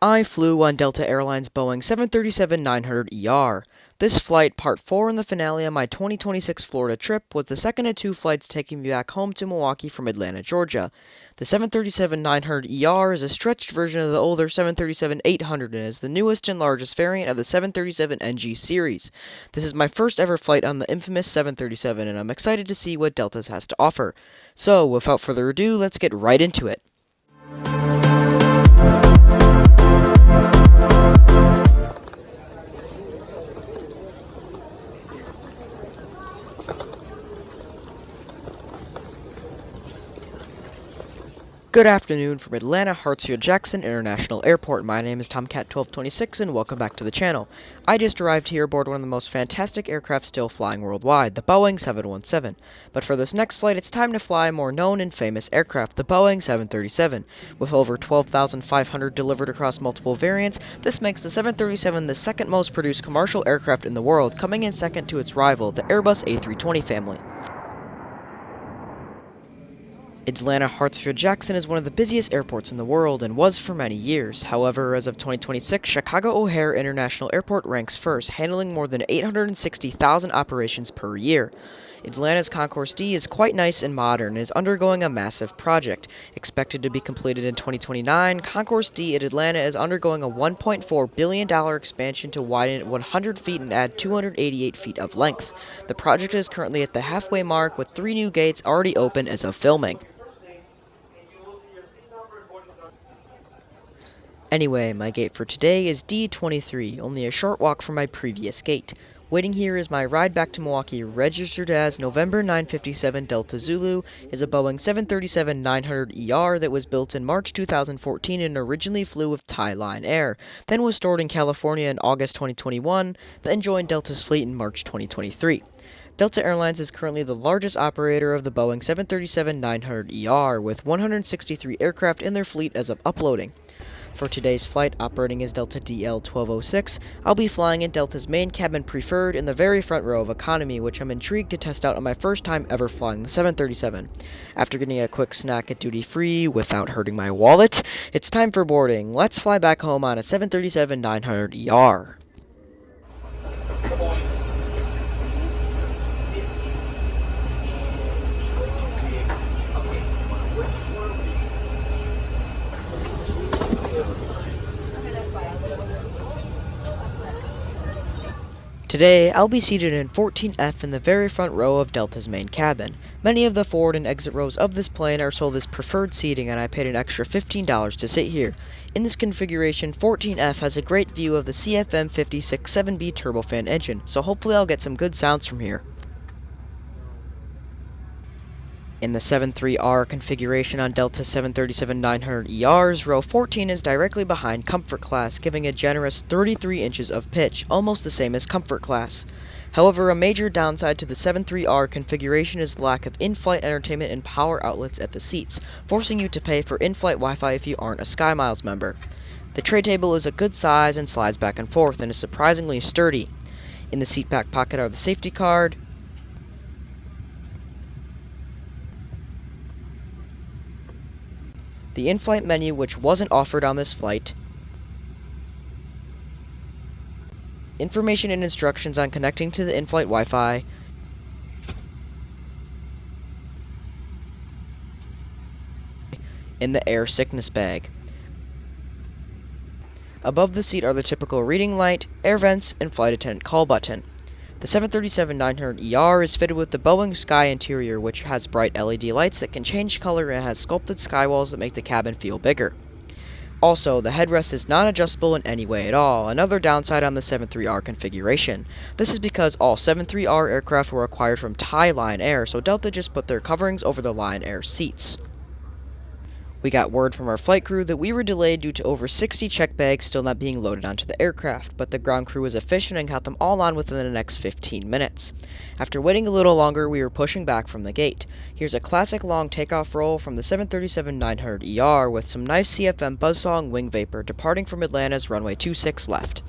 I flew on Delta Airlines Boeing 737-900ER. This flight, part 4 in the finale of my 2026 Florida trip, was the second of two flights taking me back home to Milwaukee from Atlanta, Georgia. The 737-900ER is a stretched version of the older 737-800 and is the newest and largest variant of the 737NG series. This is my first ever flight on the infamous 737, and I'm excited to see what Delta's has to offer. So, without further ado, let's get right into it. Good afternoon from Atlanta Hartsfield-Jackson International Airport. My name is Tomcat1226 and welcome back to the channel. I just arrived here aboard one of the most fantastic aircraft still flying worldwide, the Boeing 717. But for this next flight, it's time to fly a more known and famous aircraft, the Boeing 737. With over 12,500 delivered across multiple variants, this makes the 737 the second most produced commercial aircraft in the world, coming in second to its rival, the Airbus A320 family. Atlanta Hartsfield-Jackson is one of the busiest airports in the world and was for many years. However, as of 2026, Chicago O'Hare International Airport ranks first, handling more than 860,000 operations per year. Atlanta's Concourse D is quite nice and modern and is undergoing a massive project. Expected to be completed in 2029, Concourse D at Atlanta is undergoing a $1.4 billion expansion to widen it 100 feet and add 288 feet of length. The project is currently at the halfway mark with 3 new gates already open as of filming. Anyway, my gate for today is D23, only a short walk from my previous gate. Waiting here is my ride back to Milwaukee, registered as November 957 Delta Zulu, is a Boeing 737-900ER that was built in March 2014 and originally flew with Thai Line Air, then was stored in California in August 2021, then joined Delta's fleet in March 2023. Delta Airlines is currently the largest operator of the Boeing 737-900ER, with 163 aircraft in their fleet as of uploading. For today's flight, operating as Delta DL-1206, I'll be flying in Delta's main cabin preferred in the very front row of economy, which I'm intrigued to test out on my first time ever flying the 737. After getting a quick snack at duty-free without hurting my wallet, it's time for boarding. Let's fly back home on a 737-900ER. Today, I'll be seated in 14F in the very front row of Delta's main cabin. Many of the forward and exit rows of this plane are sold as preferred seating, and I paid an extra $15 to sit here. In this configuration, 14F has a great view of the CFM56-7B turbofan engine, so hopefully I'll get some good sounds from here. In the 73R configuration on Delta 737-900ERs, row 14 is directly behind Comfort Class, giving a generous 33 inches of pitch, almost the same as Comfort Class. However, a major downside to the 73R configuration is the lack of in-flight entertainment and power outlets at the seats, forcing you to pay for in-flight Wi-Fi if you aren't a SkyMiles member. The tray table is a good size and slides back and forth, and is surprisingly sturdy. In the seat back pocket are the safety card, the in-flight menu, which wasn't offered on this flight, information and instructions on connecting to the in-flight Wi-Fi, and the air sickness bag. Above the seat are the typical reading light, air vents, and flight attendant call button. The 737-900ER is fitted with the Boeing Sky interior, which has bright LED lights that can change color and has sculpted skywalls that make the cabin feel bigger. Also, the headrest is not adjustable in any way at all, another downside on the 73R configuration. This is because all 73R aircraft were acquired from Thai Line Air, so Delta just put their coverings over the Line Air seats. We got word from our flight crew that we were delayed due to over 60 check bags still not being loaded onto the aircraft, but the ground crew was efficient and got them all on within the next 15 minutes. After waiting a little longer, we were pushing back from the gate. Here's a classic long takeoff roll from the 737-900ER with some nice CFM buzzsaw and wing vapor departing from Atlanta's runway 26 left.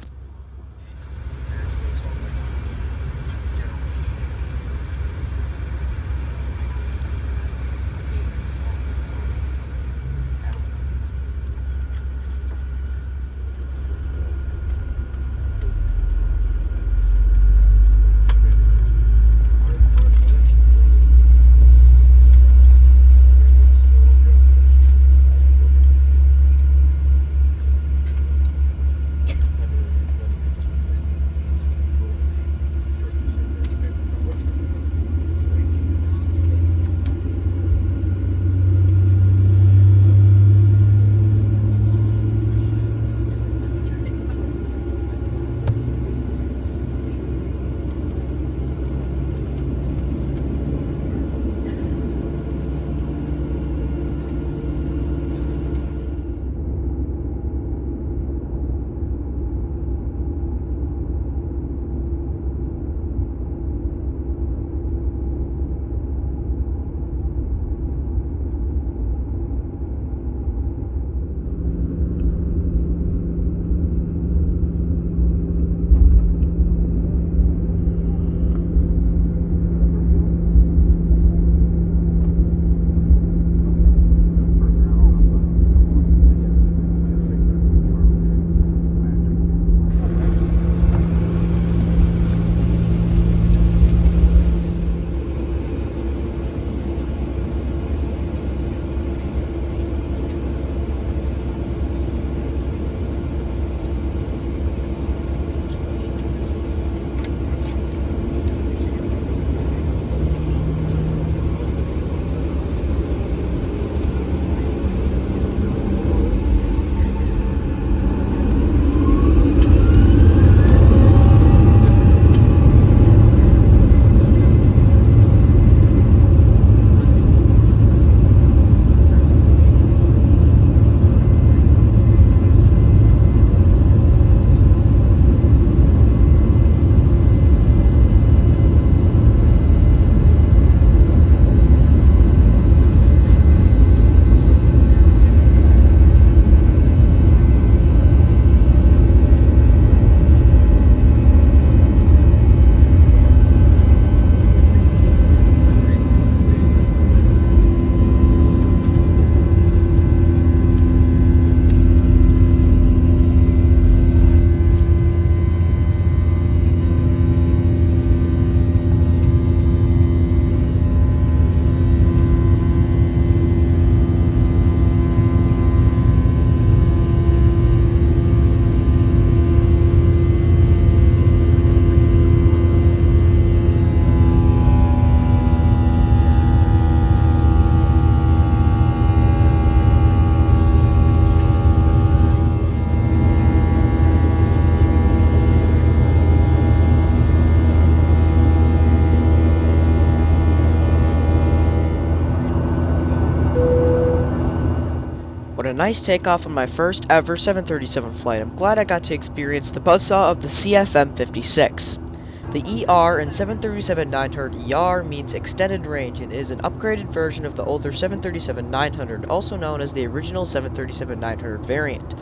nice takeoff on my first ever 737 flight. I'm glad I got to experience the buzzsaw of the CFM56. The ER in 737-900 ER means extended range and is an upgraded version of the older 737-900, also known as the original 737-900 variant.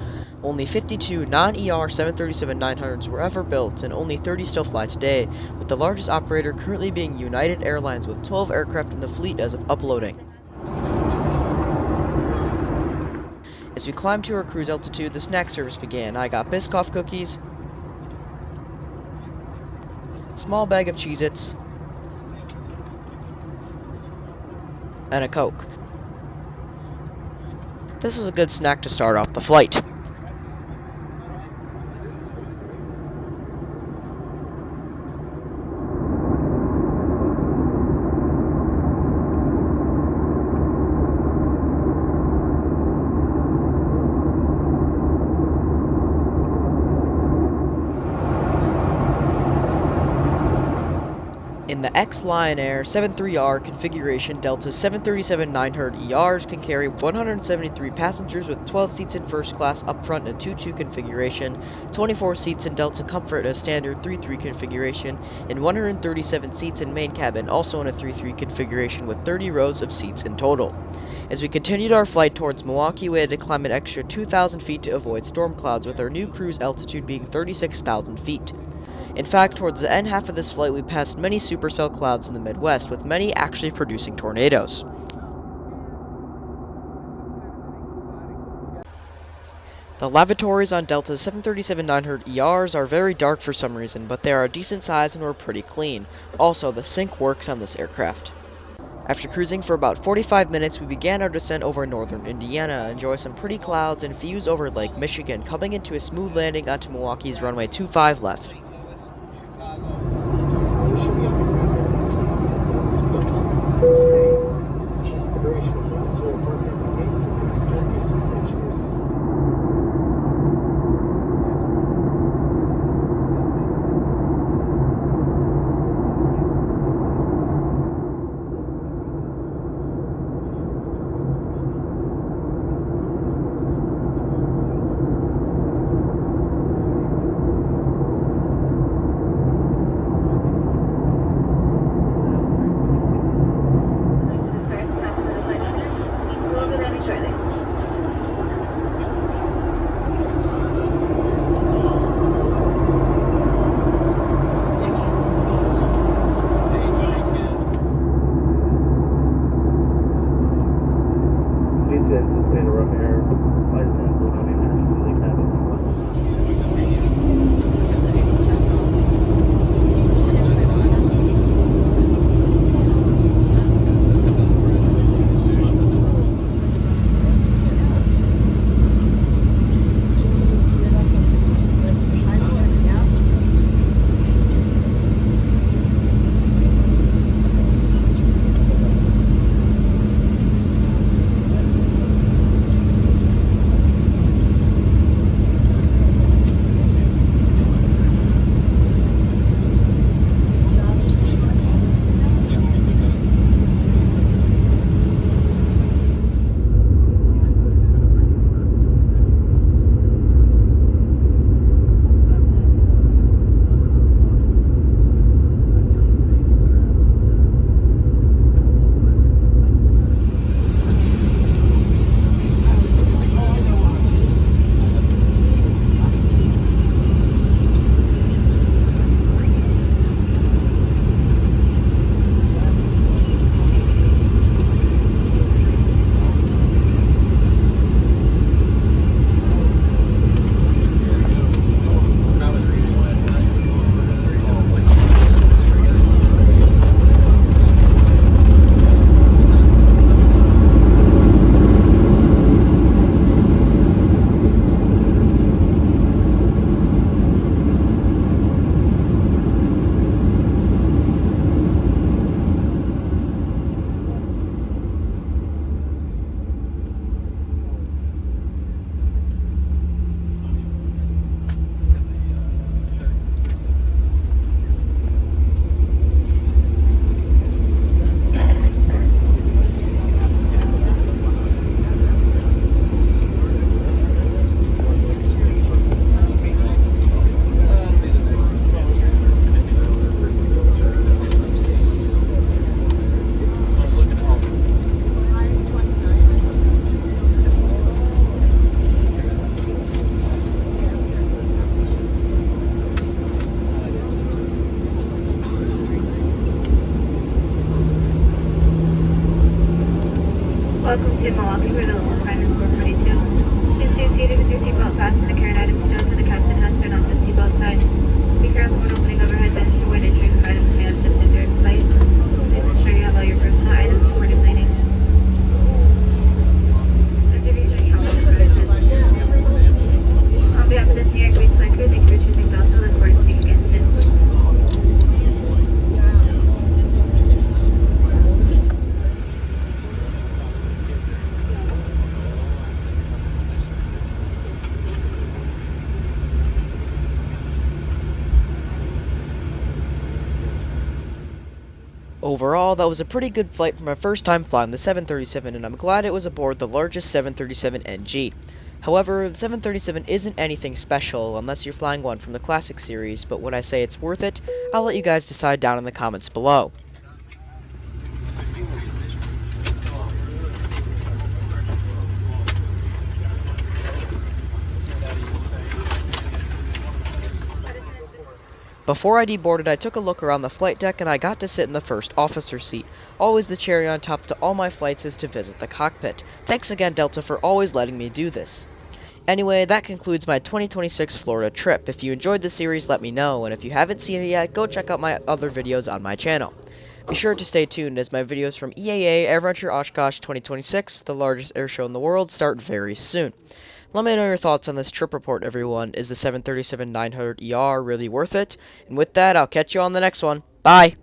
Only 52 non-ER 737-900s were ever built, and only 30 still fly today, with the largest operator currently being United Airlines with 12 aircraft in the fleet as of uploading. As we climbed to our cruise altitude, the snack service began. I got Biscoff cookies, a small bag of Cheez-Its, and a Coke. This was a good snack to start off the flight. In the X-Lion Air 73R configuration, Delta's 737-900 ERs can carry 173 passengers with 12 seats in first class up front in a 2-2 configuration, 24 seats in Delta Comfort in a standard 3-3 configuration, and 137 seats in main cabin, also in a 3-3 configuration with 30 rows of seats in total. As we continued our flight towards Milwaukee, we had to climb an extra 2,000 feet to avoid storm clouds, with our new cruise altitude being 36,000 feet. In fact, towards the end half of this flight, we passed many supercell clouds in the Midwest, with many actually producing tornadoes. The lavatories on Delta's 737-900 ERs are very dark for some reason, but they are a decent size and were pretty clean. Also, the sink works on this aircraft. After cruising for about 45 minutes, we began our descent over northern Indiana, enjoy some pretty clouds, and views over Lake Michigan, coming into a smooth landing onto Milwaukee's runway 25 left. to Milwaukee where the local time is 4:42. Please stay seated with your seatbelt fastened and carry items stowed when the captain has turned off the seatbelt sign. Be careful when opening overhead bins to avoid injury from items may have shifted during flight. Please ensure you have all your personal items before deplaning. On behalf of this New York based flight crew, thank you for choosing Delta. Look forward to seeing you again soon. Overall, that was a pretty good flight for my first time flying the 737, and I'm glad it was aboard the largest 737 NG. However, the 737 isn't anything special unless you're flying one from the Classic series, but when I say it's worth it, I'll let you guys decide down in the comments below. Before I deboarded, I took a look around the flight deck and I got to sit in the first officer seat. Always the cherry on top to all my flights is to visit the cockpit. Thanks again, Delta, for always letting me do this. Anyway, that concludes my 2026 Florida trip. If you enjoyed the series, let me know, and if you haven't seen it yet, go check out my other videos on my channel. Be sure to stay tuned as my videos from EAA AirVenture Oshkosh 2026, the largest air show in the world, start very soon. Let me know your thoughts on this trip report, everyone. Is the 737-900ER really worth it? And with that, I'll catch you on the next one. Bye!